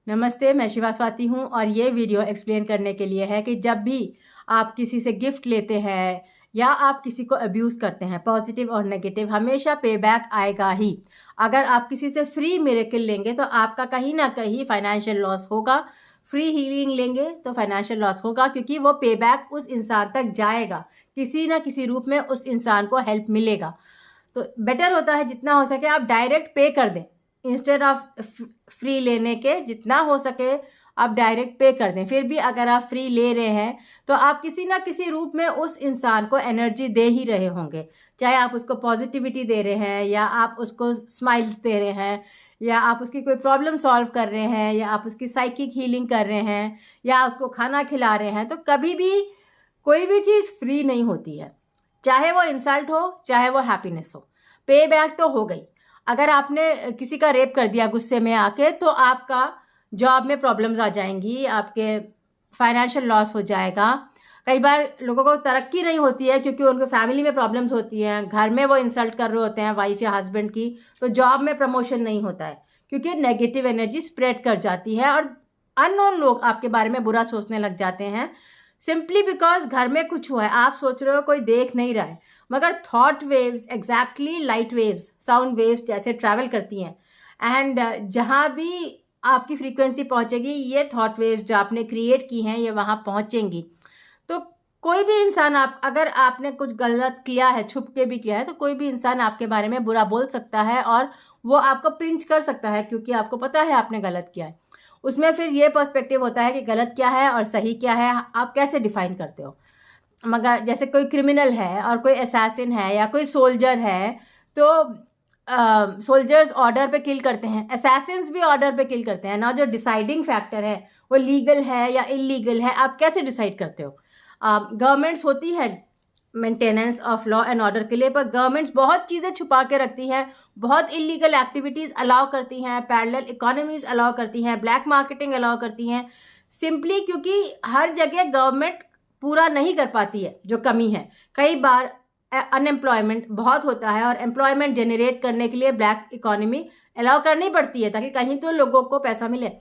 नमस्ते, मैं शिवा स्वाति हूँ और ये वीडियो एक्सप्लेन करने के लिए है कि जब भी आप किसी से गिफ्ट लेते हैं या आप किसी को अब्यूज़ करते हैं, पॉजिटिव और नेगेटिव, हमेशा पे बैक आएगा ही। अगर आप किसी से फ्री मिरेकल लेंगे तो आपका कहीं ना कहीं फाइनेंशियल लॉस होगा। फ्री हीलिंग लेंगे तो फाइनेंशियल लॉस होगा, क्योंकि वो पे बैक उस इंसान तक जाएगा, किसी ना किसी रूप में उस इंसान को हेल्प मिलेगा। तो बेटर होता है जितना हो सके आप डायरेक्ट पे कर दें, इंस्टेड ऑफ फ्री लेने के। जितना हो सके आप डायरेक्ट पे कर दें। फिर भी अगर आप फ्री ले रहे हैं तो आप किसी ना किसी रूप में उस इंसान को एनर्जी दे ही रहे होंगे। चाहे आप उसको पॉजिटिविटी दे रहे हैं, या आप उसको स्माइल्स दे रहे हैं, या आप उसकी कोई प्रॉब्लम सॉल्व कर रहे हैं, या आप उसकी साइकिक हीलिंग कर रहे हैं, या उसको खाना खिला रहे हैं। तो कभी भी कोई भी चीज़ फ्री नहीं होती है, चाहे वो इंसल्ट हो चाहे वो हैप्पीनेस हो। पे बैक तो हो गई। अगर आपने किसी का रेप कर दिया गुस्से में आके, तो आपका जॉब में प्रॉब्लम्स आ जाएंगी, आपके फाइनेंशियल लॉस हो जाएगा। कई बार लोगों को तरक्की नहीं होती है क्योंकि उनके फैमिली में प्रॉब्लम्स होती हैं, घर में वो इंसल्ट कर रहे होते हैं वाइफ या हस्बैंड की, तो जॉब में प्रमोशन नहीं होता है क्योंकि नेगेटिव एनर्जी स्प्रेड कर जाती है और अननोन लोग आपके बारे में बुरा सोचने लग जाते हैं, सिंपली बिकॉज घर में कुछ हुआ है। आप सोच रहे हो कोई देख नहीं रहा है, मगर thought waves exactly light waves, sound waves जैसे ट्रैवल करती हैं। एंड जहाँ भी आपकी फ्रीक्वेंसी पहुँचेगी, ये थॉट वेव्स जो आपने क्रिएट की हैं ये वहाँ पहुँचेंगी। तो कोई भी इंसान, आप अगर आपने कुछ गलत किया है, छुप के भी किया है, तो कोई भी इंसान आपके बारे में बुरा बोल सकता है और वो आपको पिंच कर सकता है, क्योंकि आपको पता है आपने गलत किया है। उसमें फिर ये पर्सपेक्टिव होता है कि गलत क्या है और सही क्या है, आप कैसे डिफाइन करते हो। मगर जैसे कोई क्रिमिनल है और कोई असैसिन है या कोई सोल्जर है, तो सोल्जर्स ऑर्डर पे किल करते हैं, असैसिन्स भी ऑर्डर पे किल करते हैं ना। जो डिसाइडिंग फैक्टर है वो लीगल है या इलीगल है, आप कैसे डिसाइड करते हो। गवर्नमेंट्स होती है maintenance of law and order के लिए, पर गवर्नमेंट्स बहुत चीज़ें छुपा के रखती हैं, बहुत इलीगल एक्टिविटीज़ अलाउ करती हैं, पैरेलल इकोनॉमीज अलाउ करती हैं, ब्लैक मार्केटिंग अलाउ करती हैं, सिंपली क्योंकि हर जगह गवर्नमेंट पूरा नहीं कर पाती है जो कमी है। कई बार अनएम्प्लॉयमेंट बहुत होता है और एम्प्लॉयमेंट जनरेट करने के लिए ब्लैक इकोनॉमी अलाउ करनी पड़ती है ताकि कहीं तो लोगों को पैसा मिले।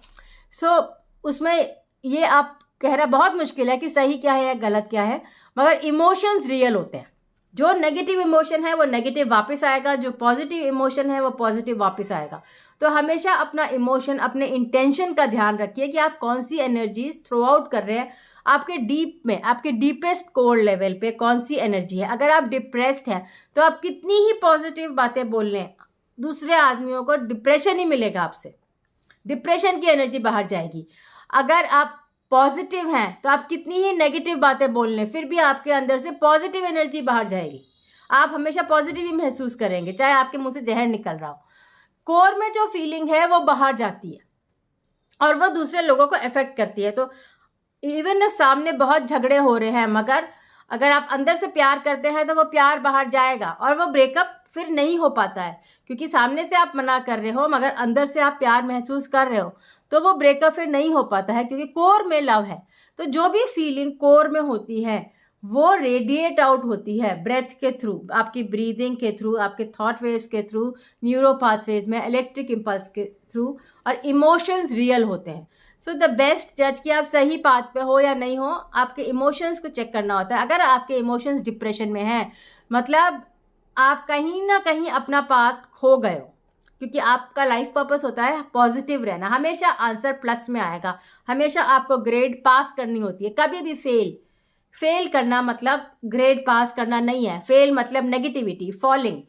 सो उसमें ये आप कह रहा बहुत मुश्किल है कि सही क्या है या गलत क्या है, मगर इमोशंस रियल होते हैं। जो नेगेटिव इमोशन है वो नेगेटिव वापस आएगा, जो पॉजिटिव इमोशन है वो पॉजिटिव वापस आएगा। तो हमेशा अपना इमोशन, अपने इंटेंशन का ध्यान रखिए कि आप कौन सी एनर्जीज थ्रो आउट कर रहे हैं। आपके डीप में, आपके डीपेस्ट कोर लेवल पे कौन सी एनर्जी है। अगर आप डिप्रेस्ड हैं तो आप कितनी ही पॉजिटिव बातें बोल लें, दूसरे आदमियों को डिप्रेशन ही मिलेगा आपसे, डिप्रेशन की एनर्जी बाहर जाएगी। अगर आप पॉजिटिव हैं तो आप कितनी ही नेगेटिव बातें बोल लें, फिर भी आपके अंदर से पॉजिटिव एनर्जी बाहर जाएगी। आप हमेशा पॉजिटिव ही महसूस करेंगे, चाहे आपके मुंह से जहर निकल रहा हो। कोर में जो फीलिंग है वो बाहर जाती है और वो दूसरे लोगों को अफेक्ट करती है। तो इवन इफ सामने बहुत झगड़े हो रहे हैं, मगर अगर आप अंदर से प्यार करते हैं तो वो प्यार बाहर जाएगा और वो ब्रेकअप फिर नहीं हो पाता है, क्योंकि सामने से आप मना कर रहे हो मगर अंदर से आप प्यार महसूस कर रहे हो, तो वो ब्रेकअप फिर नहीं हो पाता है, क्योंकि कोर में लव है। तो जो भी फीलिंग कोर में होती है वो रेडिएट आउट होती है ब्रेथ के थ्रू, आपकी ब्रीदिंग के थ्रू, आपके थॉट वेव्स के थ्रू, न्यूरो पाथवेज में, इलेक्ट्रिक इम्पल्स के थ्रू, और इमोशंस रियल होते हैं। सो द बेस्ट जज कि आप सही पाथ पे हो या नहीं हो, आपके इमोशंस को चेक करना होता है। अगर आपके इमोशंस डिप्रेशन में हैं, मतलब आप कहीं ना कहीं अपना पाथ खो गए हो, क्योंकि आपका लाइफ पर्पस होता है पॉजिटिव रहना। हमेशा आंसर प्लस में आएगा, हमेशा आपको ग्रेड पास करनी होती है, कभी भी फेल करना मतलब ग्रेड पास करना नहीं है। फेल मतलब नेगेटिविटी, फॉलिंग,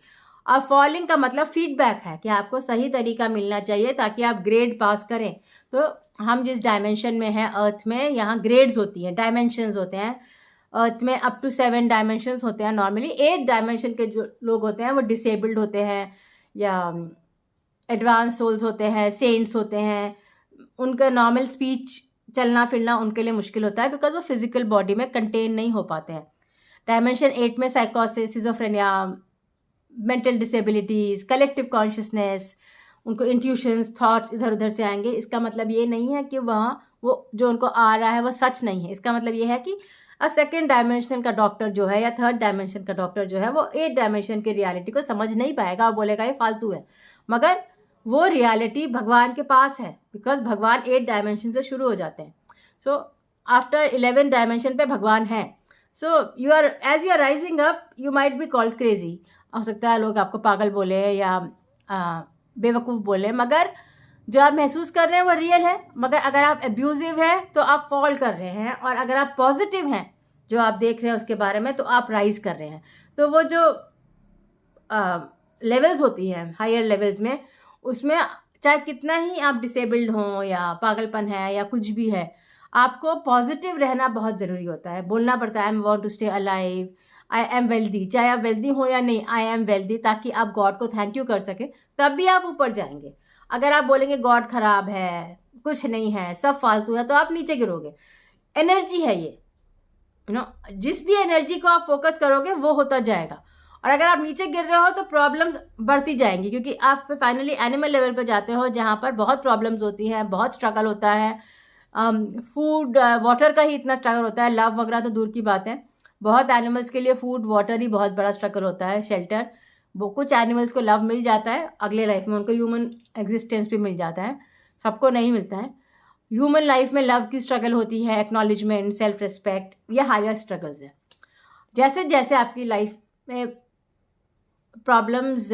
और फॉलिंग का मतलब फीडबैक है कि आपको सही तरीका मिलना चाहिए ताकि आप ग्रेड पास करें। तो हम जिस डायमेंशन में हैं अर्थ में, यहाँ ग्रेड्स होती हैं, डायमेंशंस होते हैं। अर्थ में अप टू 7 डायमेंशंस होते हैं। नॉर्मली 8 डायमेंशन के जो लोग होते हैं वो डिसेबल्ड होते हैं, या एडवांस सोल्स होते हैं, सेंट्स होते हैं। उनका नॉर्मल स्पीच, चलना फिरना उनके लिए मुश्किल होता है बिकॉज वो फिजिकल बॉडी में कंटेन नहीं हो पाते हैं। डायमेंशन 8 में साइकोसिस, schizophrenia, mental disabilities, collective consciousness, उनको इंट्यूशंस, थॉट्स इधर उधर से आएंगे। इसका मतलब ये नहीं है कि वहाँ वो जो उनको आ रहा है वो सच नहीं है। इसका मतलब ये है कि सेकेंड डायमेंशन का डॉक्टर जो है या थर्ड डायमेंशन का डॉक्टर जो है वो 8 डायमेंशन की रियलिटी को समझ नहीं पाएगा और बोलेगा ये फालतू है, मगर वो रियलिटी भगवान के पास है, बिकॉज भगवान 8 डायमेंशन से शुरू हो जाते हैं. सो आफ्टर 11 डायमेंशन पे भगवान है. So you are as you are rising up you might be called crazy. हो सकता है लोग आपको पागल बोले या बेवकूफ़ बोले, मगर जो आप महसूस कर रहे हैं वो रियल है. मगर अगर आप एब्यूजिव हैं तो आप फॉल कर रहे हैं, और अगर आप पॉजिटिव हैं जो आप देख रहे हैं उसके बारे में तो आप राइज कर रहे हैं. तो वो जो लेवल्स होती हैं हायर लेवल्स में, उसमें चाहे कितना ही आप डिसेबल्ड हों या पागलपन है या कुछ भी है, आपको पॉजिटिव रहना बहुत ज़रूरी होता है. बोलना पड़ता है I am want to stay alive, I am wealthy. चाहे आप वेल्दी हो या नहीं, आई एम वेल्दी, ताकि आप गॉड को थैंक यू कर सके, तब भी आप ऊपर जाएंगे. अगर आप बोलेंगे गॉड खराब है, कुछ नहीं है, सब फालतू है, तो आप नीचे गिरोगे. एनर्जी है ये, जिस भी एनर्जी को आप फोकस करोगे वो होता जाएगा. और अगर आप नीचे गिर रहे हो तो प्रॉब्लम्स बढ़ती जाएंगी, क्योंकि आप फिर फाइनली एनिमल लेवल पर जाते हो जहाँ पर बहुत प्रॉब्लम्स होती हैं, बहुत स्ट्रगल होता है. फूड वाटर का ही इतना स्ट्रगल होता है, लव वगैरह तो दूर की बात है. बहुत एनिमल्स के लिए फूड वाटर ही बहुत बड़ा स्ट्रगल होता है, शेल्टर. वो कुछ एनिमल्स को लव मिल जाता है अगले लाइफ में, उनको ह्यूमन एग्जिस्टेंस भी मिल जाता है, सबको नहीं मिलता है. ह्यूमन लाइफ में लव की स्ट्रगल होती है, एक्नॉलेजमेंट, सेल्फ रिस्पेक्ट, ये हायर स्ट्रगल्स है. जैसे जैसे आपकी लाइफ में प्रॉब्लम्स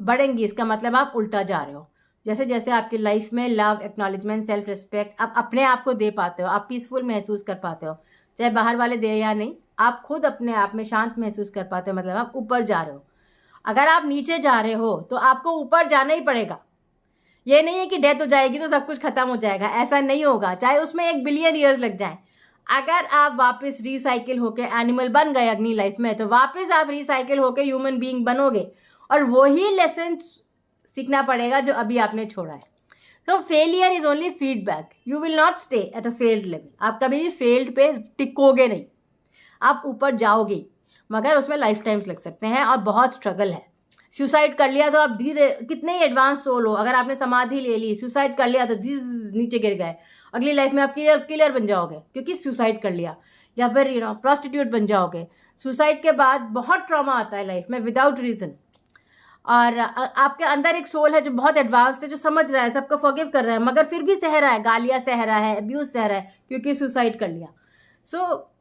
बढ़ेंगी, इसका मतलब आप उल्टा जा रहे हो. जैसे जैसे आपकी लाइफ में लव, एक्नॉलेजमेंट, सेल्फ रिस्पेक्ट आप अपने आप को दे पाते हो, आप पीसफुल महसूस कर पाते हो, चाहे बाहर वाले दे या नहीं, आप खुद अपने आप में शांत महसूस कर पाते हो, मतलब आप ऊपर जा रहे हो. अगर आप नीचे जा रहे हो तो आपको ऊपर जाना ही पड़ेगा. ये नहीं है कि डेथ हो जाएगी तो सब कुछ खत्म हो जाएगा, ऐसा नहीं होगा, चाहे उसमें 1 बिलियन ईयर्स लग जाएं. अगर आप वापस रिसाइकिल होके एनिमल बन गए अगली लाइफ में, तो वापस आप रिसाइकिल होके ह्यूमन बीइंग बनोगे, और वही लेसन सीखना पड़ेगा जो अभी आपने छोड़ा है. तो failure is only feedback. You will not stay at a failed level. आप कभी भी फेल्ड पे टिकोगे नहीं, आप ऊपर जाओगे, मगर उसमें लाइफ टाइम्स लग सकते हैं और बहुत स्ट्रगल है. सुसाइड कर लिया तो आप धीरे, कितने ही एडवांस सोल हो, अगर आपने समाधि ले ली, सुसाइड कर लिया तो नीचे गिर गए, अगली लाइफ में आप किलर बन जाओगे क्योंकि सुसाइड कर लिया. या फिर प्रोस्टिट्यूट बन जाओगे. सुसाइड के बाद बहुत ट्रॉमा आता है लाइफ में विदाउट रीजन. और आपके अंदर एक सोल है जो बहुत एडवांस्ड है, जो समझ रहा है, सबको फॉरगिव कर रहा है, मगर फिर भी सह रहा है, गालियाँ सह रहा है, अब्यूज सह रहा है, क्योंकि सुसाइड कर लिया. सो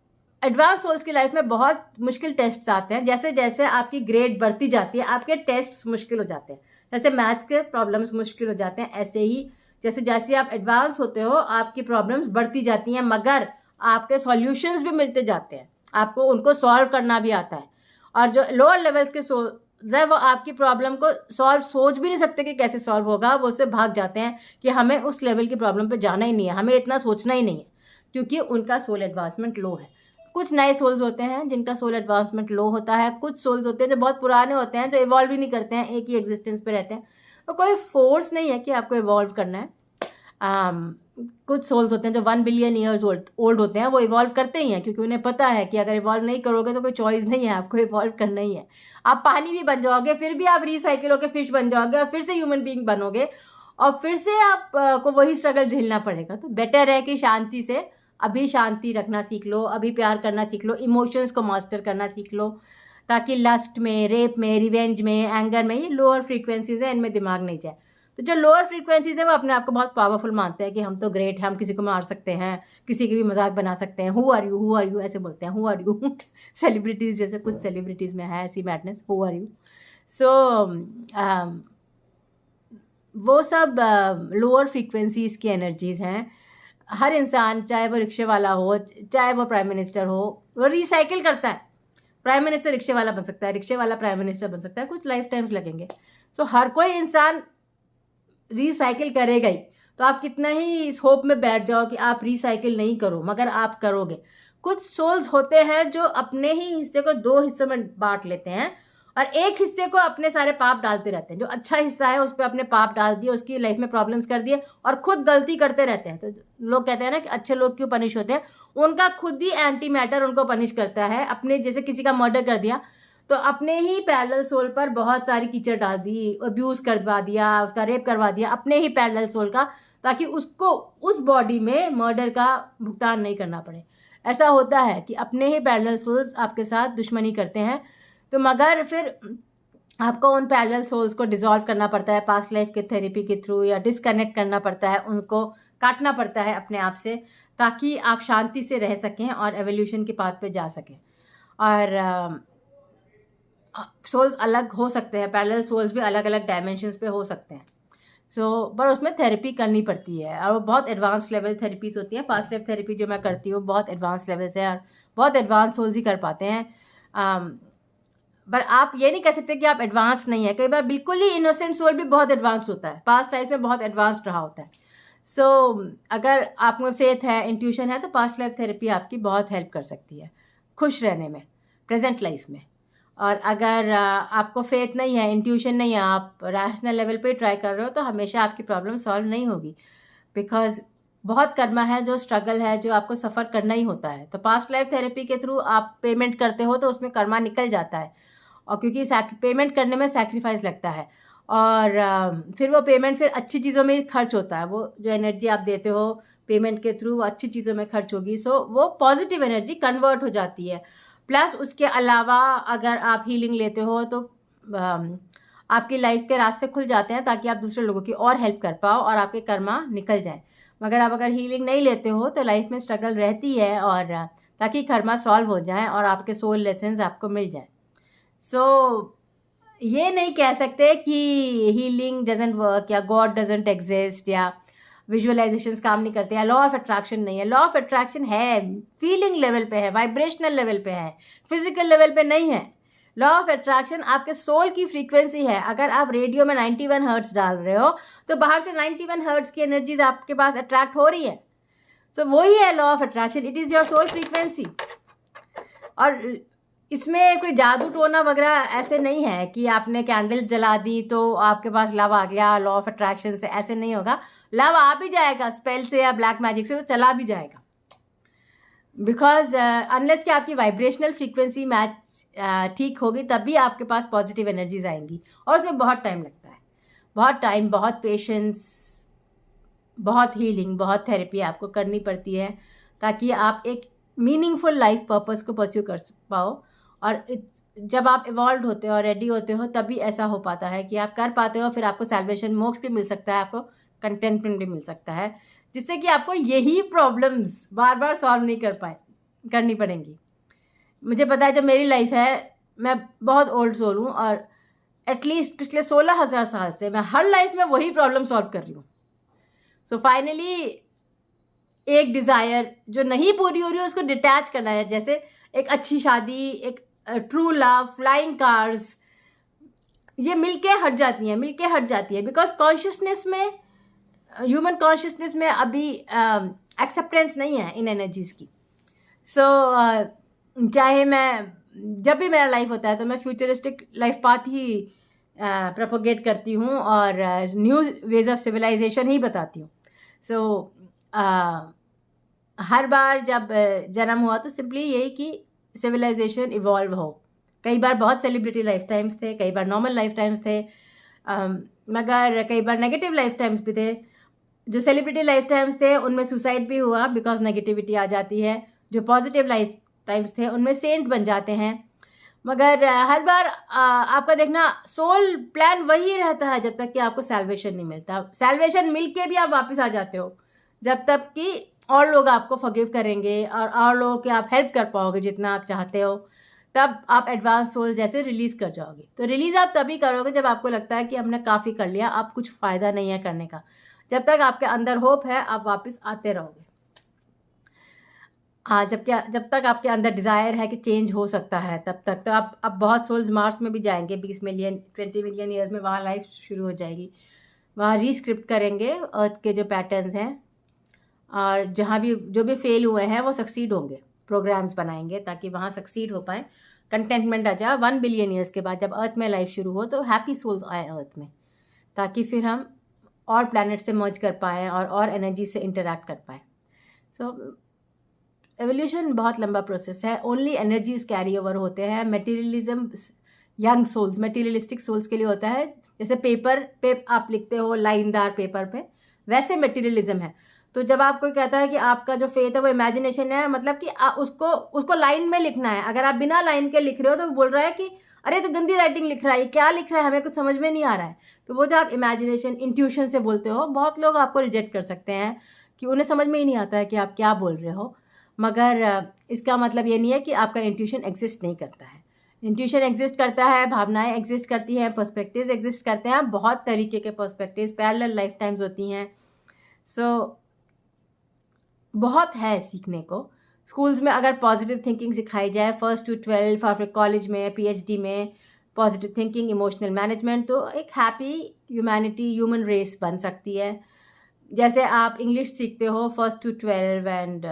एडवांस सोल्स की लाइफ में बहुत मुश्किल टेस्ट्स आते हैं. जैसे जैसे आपकी ग्रेड बढ़ती जाती है, आपके टेस्ट्स मुश्किल हो जाते हैं. जैसे मैथ्स के प्रॉब्लम्स मुश्किल हो जाते हैं, ऐसे ही जैसे जैसे आप एडवांस होते हो आपकी प्रॉब्लम्स बढ़ती जाती हैं, मगर आपके सॉल्यूशंस भी मिलते जाते हैं, आपको उनको सॉल्व करना भी आता है. और जो लोअर लेवल्स के सोल्स है वो आपकी प्रॉब्लम को सोच भी नहीं सकते कि कैसे सॉल्व होगा, वो उससे भाग जाते हैं कि हमें उस लेवल की प्रॉब्लम पे जाना ही नहीं है, हमें इतना सोचना ही नहीं है, क्योंकि उनका सोल एडवांसमेंट लो है. कुछ नए सोल्स होते हैं जिनका सोल एडवांसमेंट लो होता है. कुछ सोल्स होते हैं जो बहुत पुराने होते हैं, जो इवॉल्व ही नहीं करते हैं, एक ही एग्जिस्टेंस पे रहते हैं. तो कोई फोर्स नहीं है कि आपको इवॉल्व करना है. कुछ सोल्स होते हैं जो 1 बिलियन ईयर्स ओल्ड होते हैं, वो इवॉल्व करते ही हैं, क्योंकि उन्हें पता है कि अगर इवॉल्व नहीं करोगे तो कोई चॉइस नहीं है, आपको इवॉल्व करना ही है. आप पानी भी बन जाओगे, फिर भी आप रिसाइकिल होकर फिश बन जाओगे, और फिर से ह्यूमन बीइंग बनोगे, और फिर से आप को वही स्ट्रगल झेलना पड़ेगा. तो बेटर है कि शांति से अभी शांति रखना सीख लो, अभी प्यार करना सीख लो, इमोशंस को मास्टर करना सीख लो, ताकि लस्ट में, रेप में, रिवेंज में, एंगर में, ये लोअर फ्रीक्वेंसीज है, इनमें दिमाग नहीं जाए. तो जो लोअर फ्रीक्वेंसीज है वो अपने आप को बहुत पावरफुल मानते हैं कि हम तो ग्रेट हैं, हम किसी को मार सकते हैं, किसी की भी मजाक बना सकते हैं. हु आर यू ऐसे बोलते हैं, हु आर यू. सेलिब्रिटीज़ जैसे कुछ सेलिब्रिटीज़ में है ऐसी मैडनेस, हु आर यू. सो वो सब लोअर फ्रीक्वेंसीज की एनर्जीज हैं. हर इंसान, चाहे वो रिक्शे वाला हो, चाहे वो प्राइम मिनिस्टर हो, वो रिसाइकिल करता है. प्राइम मिनिस्टर रिक्शे वाला बन सकता है, रिक्शे वाला प्राइम मिनिस्टर बन सकता है, कुछ लाइफ टाइम्स लगेंगे. सो हर कोई इंसान रिसाइकिल करेगा ही. तो आप कितना ही इस होप में बैठ जाओ कि आप रिसाइकिल नहीं करो, मगर आप करोगे. कुछ सोल्स होते हैं जो अपने ही हिस्से को 2 हिस्सों में बांट लेते हैं, और एक हिस्से को अपने सारे पाप डालते रहते हैं. जो अच्छा हिस्सा है उस पर अपने पाप डाल दिए, उसकी लाइफ में प्रॉब्लम्स कर दिए, और खुद गलती करते रहते हैं. तो लोग कहते हैं ना कि अच्छे लोग क्यों पनिश होते हैं, उनका खुद ही एंटी मैटर उनको पनिश करता है. अपने जैसे किसी का मर्डर कर दिया तो अपने ही पैरेलल सोल पर बहुत सारी कीचड़ डाल दी, अब्यूज करवा दिया, उसका रेप करवा दिया अपने ही पैरेलल सोल का, ताकि उसको उस बॉडी में मर्डर का भुगतान नहीं करना पड़े. ऐसा होता है कि अपने ही पैरेलल सोल्स आपके साथ दुश्मनी करते हैं. तो मगर फिर आपको उन पैरेलल सोल्स को डिसॉल्व करना पड़ता है पास्ट लाइफ के थेरेपी के थ्रू, या डिस्कनेक्ट करना पड़ता है, उनको काटना पड़ता है अपने आप से, ताकि आप शांति से रह सकें और एवोल्यूशन के पाथ पे जा सकें। और सोल्स अलग हो सकते हैं, पैरेलल सोल्स भी अलग अलग डायमेंशंस पे हो सकते हैं। पर उसमें थेरेपी करनी पड़ती है, और वो बहुत एडवांस लेवल थेरेपीज होती है। पास्ट लाइफ थेरेपी जो मैं करती हूँ बहुत एडवांस लेवल से, और बहुत एडवांस सोल्स ही कर पाते हैं। पर आप ये नहीं कह सकते कि आप एडवांस नहीं है। कई बार बिल्कुल ही इनोसेंट सोल भी बहुत एडवांस्ड होता है, पास्ट लाइफ में बहुत एडवांस्ड रहा होता है। अगर आप में फेथ है, इंट्यूशन है, तो पास्ट लाइफ थेरेपी आपकी बहुत हेल्प कर सकती है खुश रहने में प्रेजेंट लाइफ में। और अगर आपको फेथ नहीं है, इंट्यूशन नहीं है, आप रैशनल लेवल पे ट्राई कर रहे हो, तो हमेशा आपकी प्रॉब्लम सॉल्व नहीं होगी, बिकॉज बहुत कर्मा है, जो स्ट्रगल है, जो आपको सफ़र करना ही होता है। तो पास्ट लाइफ थेरेपी के थ्रू आप पेमेंट करते हो तो उसमें कर्मा निकल जाता है, और क्योंकि पेमेंट करने में सैक्रिफाइस लगता है, और फिर वो पेमेंट फिर अच्छी चीज़ों में खर्च होता है। वो जो एनर्जी आप देते हो पेमेंट के थ्रू, वो अच्छी चीज़ों में खर्च होगी, वो पॉजिटिव एनर्जी कन्वर्ट हो जाती है। प्लस उसके अलावा अगर आप हीलिंग लेते हो तो आपकी लाइफ के रास्ते खुल जाते हैं, ताकि आप दूसरे लोगों की और हेल्प कर पाओ और आपके कर्मा निकल जाए। मगर आप अगर हीलिंग नहीं लेते हो तो लाइफ में स्ट्रगल रहती है, और ताकि कर्मा सॉल्व हो जाए और आपके सोल लेसन्स आपको मिल जाए। ये नहीं कह सकते कि हीलिंग डजंट वर्क, या गॉड डजंट एग्जिस्ट, या विजुअलाइजेशंस काम नहीं करते, या लॉ ऑफ अट्रैक्शन नहीं है। लॉ ऑफ अट्रैक्शन है, फीलिंग लेवल पे है, वाइब्रेशनल लेवल पे है, फिजिकल लेवल पे नहीं है। लॉ ऑफ अट्रैक्शन आपके सोल की फ्रीक्वेंसी है। अगर आप रेडियो में 91 हर्ट्ज डाल रहे हो तो बाहर से 91 हर्ट्ज की एनर्जीज आपके पास अट्रैक्ट हो रही है। वही है law of attraction, it is your soul frequency. और इसमें कोई जादू टोना वगैरह ऐसे नहीं है कि आपने कैंडल्स जला दी तो आपके पास लव आ गया लॉ ऑफ अट्रैक्शन से, ऐसे नहीं होगा। लव आ भी जाएगा स्पेल से या ब्लैक मैजिक से, तो चला भी जाएगा, बिकॉज अनलेस कि आपकी वाइब्रेशनल फ्रीक्वेंसी मैच ठीक होगी, तभी आपके पास पॉजिटिव एनर्जीज आएंगी। और उसमें बहुत टाइम लगता है, बहुत टाइम, बहुत पेशेंस, बहुत हीलिंग, बहुत थेरेपी आपको करनी पड़ती है, ताकि आप एक मीनिंगफुल लाइफ पर्पस को परस्यू कर पाओ। और जब आप इवॉल्व होते हो और रेडी होते हो, तभी ऐसा हो पाता है कि आप कर पाते हो। फिर आपको सैल्वेशन, मोक्ष भी मिल सकता है, आपको कंटेंटमेंट भी मिल सकता है, जिससे कि आपको यही प्रॉब्लम्स बार बार सॉल्व नहीं करनी पड़ेंगी। मुझे पता है जब मेरी लाइफ है, मैं बहुत ओल्ड सोल हूँ, और एटलीस्ट पिछले 16,000 साल से मैं हर लाइफ में वही प्रॉब्लम सॉल्व कर रही हूँ। फाइनली एक डिज़ायर जो नहीं पूरी हो रही है उसको डिटैच करना है। जैसे एक अच्छी शादी, एक ट्रू लव, फ्लाइंग कार्स, ये मिलके हट जाती हैं, बिकॉज कॉन्शियसनेस में, ह्यूमन कॉन्शियसनेस में अभी एक्सेप्टेंस नहीं है इन एनर्जीज की। चाहे मैं, जब भी मेरा लाइफ होता है तो मैं फ्यूचरिस्टिक लाइफ पाथ ही प्रोपोगेट करती हूँ, और न्यू वेज ऑफ सिविलाइजेशन ही बताती हूँ। हर बार जब जन्म हुआ तो सिंपली यही कि सिविलाइजेशन इवॉल्व हो। कई बार बहुत सेलिब्रिटी लाइफ टाइम्स थे, कई बार नॉर्मल लाइफ टाइम्स थे, मगर कई बार नेगेटिव लाइफ टाइम्स भी थे। जो सेलिब्रिटी लाइफ टाइम्स थे उनमें सुसाइड भी हुआ, बिकॉज नेगेटिविटी आ जाती है। जो पॉजिटिव लाइफ टाइम्स थे उनमें सेंट बन जाते हैं। मगर हर बार आपका देखना सोल प्लान वही रहता है जब तक कि आपको सैल्वेशन नहीं मिलता। सैल्वेशन मिल के भी आप वापस आ जाते हो, जब तक कि और लोग आपको फॉरगिव करेंगे और लोगों की आप हेल्प कर पाओगे जितना आप चाहते हो, तब आप एडवांस सोल जैसे रिलीज़ कर जाओगे। तो रिलीज़ आप तभी करोगे जब आपको लगता है कि हमने काफ़ी कर लिया, अब कुछ फ़ायदा नहीं है करने का। जब तक आपके अंदर होप है आप वापस आते रहोगे। हाँ, जब तक आपके अंदर डिज़ायर है कि चेंज हो सकता है, तब तक तो आप अब बहुत सोल्स मार्स में भी जाएंगे, 20 मिलियन 20 मिलियन ईयर्स में वहाँ लाइफ शुरू हो जाएगी। वहाँ रीस्क्रिप्ट करेंगे अर्थ के जो पैटर्न्स हैं, और जहाँ भी जो भी फेल हुए हैं वो सक्सीड होंगे। प्रोग्राम्स बनाएंगे ताकि वहाँ सक्सीड हो पाए, कंटेंटमेंट आ जाए। 1 बिलियन ईयर्स के बाद जब अर्थ में लाइफ शुरू हो तो हैप्पी सोल्स आए अर्थ में, ताकि फिर हम और प्लैनेट से मर्ज कर पाएँ और एनर्जी से इंटरैक्ट कर पाएँ। एवोल्यूशन बहुत लंबा प्रोसेस है। ओनली एनर्जीज कैरी ओवर होते हैं। Materialism young souls, materialistic souls के लिए होता है। जैसे पेपर पे आप लिखते हो लाइनदार पेपर पे, वैसे मटेरियलिज्म है। तो जब आपको कहता है कि आपका जो फेथ है वो इमेजिनेशन है, मतलब कि उसको लाइन में लिखना है। अगर आप बिना लाइन के लिख रहे हो तो बोल रहा है कि अरे तो गंदी राइटिंग लिख रहा है, क्या लिख रहा है, हमें कुछ समझ में नहीं आ रहा है। तो वो जो आप इमेजिनेशन, इंट्यूशन से बोलते हो, बहुत लोग आपको रिजेक्ट कर सकते हैं कि उन्हें समझ में ही नहीं आता है कि आप क्या बोल रहे हो। मगर इसका मतलब ये नहीं है कि आपका इंट्यूशन एग्जिस्ट नहीं करता है। इंट्यूशन एग्जिस्ट करता है, भावनाएं एग्जिस्ट करती हैं, पर्सपेक्टिव्स एग्जिस्ट करते हैं, बहुत तरीके के पर्सपेक्टिव्स, पैरेलल लाइफ टाइम्स होती हैं। सो बहुत है सीखने को। स्कूल्स में अगर पॉजिटिव थिंकिंग सिखाई जाए 1st to 12 और फिर कॉलेज में, PhD में पॉजिटिव थिंकिंग, इमोशनल मैनेजमेंट, तो एक हैप्पी ह्यूमैनिटी, ह्यूमन रेस बन सकती है। जैसे आप इंग्लिश सीखते हो 1st to 12 and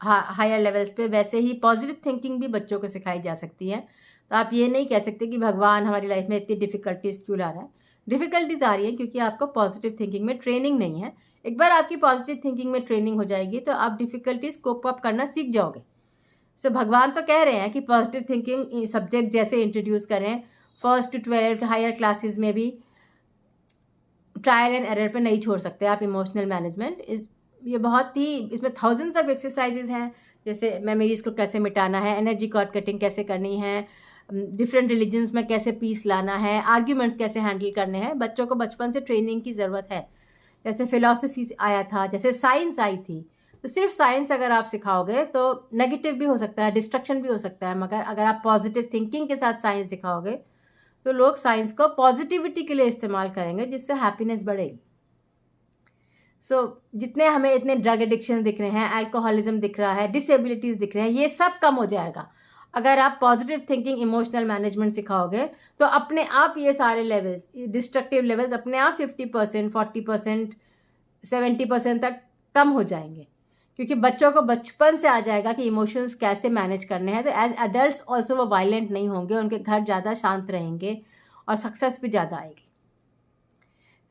higher levels पे, वैसे ही पॉजिटिव थिंकिंग भी बच्चों को सिखाई जा सकती है। तो आप ये नहीं कह सकते कि भगवान हमारी लाइफ में इतनी डिफ़िकल्टीज क्यों ला रहा है। डिफ़िकल्टीज आ रही है क्योंकि आपको पॉजिटिव थिंकिंग में ट्रेनिंग नहीं है। एक बार आपकी पॉजिटिव थिंकिंग में ट्रेनिंग हो जाएगी तो आप डिफ़िकल्टीज कोप अप करना सीख जाओगे। सो भगवान तो कह रहे हैं कि पॉजिटिव थिंकिंग सब्जेक्ट जैसे इंट्रोड्यूस करें 1st to 12 हायर क्लासेस में भी, ट्रायल एंड एरर पे नहीं छोड़ सकते आप इमोशनल मैनेजमेंट। ये बहुत ही, इसमें थाउजेंड्स ऑफ एक्सरसाइजेज हैं, जैसे मेमोरीज को कैसे मिटाना है, एनर्जी कॉर्ड कटिंग कैसे करनी है, डिफरेंट रिलीजन्स में कैसे पीस लाना है, आर्ग्यूमेंट्स कैसे हैंडल करने हैं। बच्चों को बचपन से ट्रेनिंग की ज़रूरत है। जैसे फिलॉसफी आया था, जैसे साइंस आई थी, तो सिर्फ साइंस अगर आप सिखाओगे तो नेगेटिव भी हो सकता है, डिस्ट्रक्शन भी हो सकता है। मगर अगर आप पॉजिटिव थिंकिंग के साथ साइंस दिखाओगे तो लोग साइंस को पॉजिटिविटी के लिए इस्तेमाल करेंगे, जिससे हैप्पीनेस बढ़ेगी। जितने हमें इतने ड्रग एडिक्शन दिख रहे हैं, अल्कोहलिज्म दिख रहा है, डिसेबिलिटीज़ दिख रहे हैं, ये सब कम हो जाएगा अगर आप पॉजिटिव थिंकिंग, इमोशनल मैनेजमेंट सिखाओगे। तो अपने आप ये सारे लेवल्स, डिस्ट्रक्टिव लेवल्स अपने आप 50%, 40%, 70% तक कम हो जाएंगे, क्योंकि बच्चों को बचपन से आ जाएगा कि इमोशंस कैसे मैनेज करने हैं। तो एज एडल्ट्स ऑल्सो वो वायलेंट नहीं होंगे, उनके घर ज़्यादा शांत रहेंगे और सक्सेस भी ज़्यादा आएगी।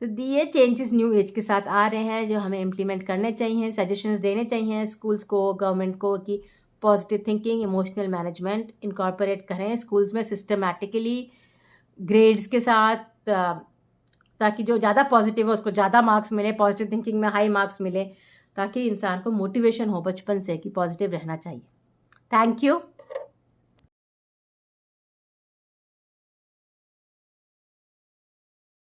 तो ये चेंजेस न्यू एज के साथ आ रहे हैं जो हमें इम्प्लीमेंट करने चाहिए, सजेशंस देने चाहिए स्कूल्स को, गवर्नमेंट को, कि positive thinking, emotional management incorporate करें स्कूल्स में सिस्टमैटिकली, ग्रेड्स के साथ, ताकि जो ज़्यादा पॉजिटिव हो उसको ज़्यादा मार्क्स मिले, पॉजिटिव थिंकिंग में हाई मार्क्स मिले, ताकि इंसान को मोटिवेशन हो बचपन से कि पॉजिटिव रहना चाहिए। Thank you.